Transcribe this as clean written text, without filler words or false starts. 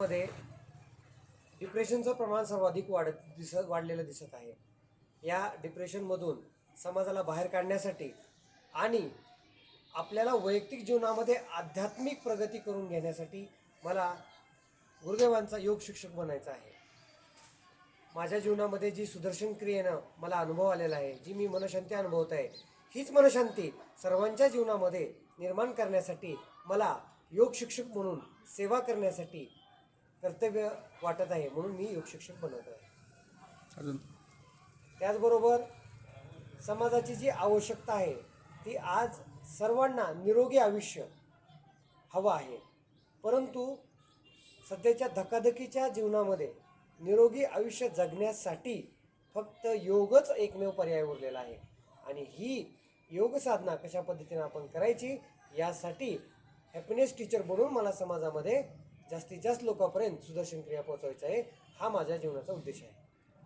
मध्ये डिप्रेशनचं प्रमाण सर्वाधिक वाढलेलं दिसत आहे. या डिप्रेशनमधून समाजाला बाहेर काढण्यासाठी आणि आपल्याला वैयक्तिक जीवनामध्ये आध्यात्मिक प्रगती करून घेण्यासाठी मला गुरुदेवांचा योग शिक्षक बनायचा आहे. माझ्या जीवनामध्ये जी सुदर्शन क्रियेनं मला अनुभव आलेला आहे, जी मी मनशांती अनुभवत आहे, हीच मनशांती सर्वांच्या जीवनामध्ये निर्माण करण्यासाठी मला योग शिक्षक म्हणून सेवा करण्यासाठी कर्तव्य वाटत आहे. म्हणून मी योग शिक्षक बनत आहे. त्याचबरोबर समाजाची जी आवश्यकता आहे ती आज सर्वांना निरोगी आयुष्य हवं आहे. परंतु सध्याच्या धकाधकीच्या जीवनामध्ये निरोगी आयुष्य जगण्यासाठी फक्त योगच एकमेव पर्याय उरलेला आहे. आणि ही योग साधना कशा पद्धतीने आपण करायची यासाठी हॅपीनेस टीचर बनून मला समाजामध्ये जास्तीत जास्त लोकांपर्यंत सुदर्शन क्रिया पोहोचवायचं आहे. हा माझ्या जीवनाचा उद्देश आहे.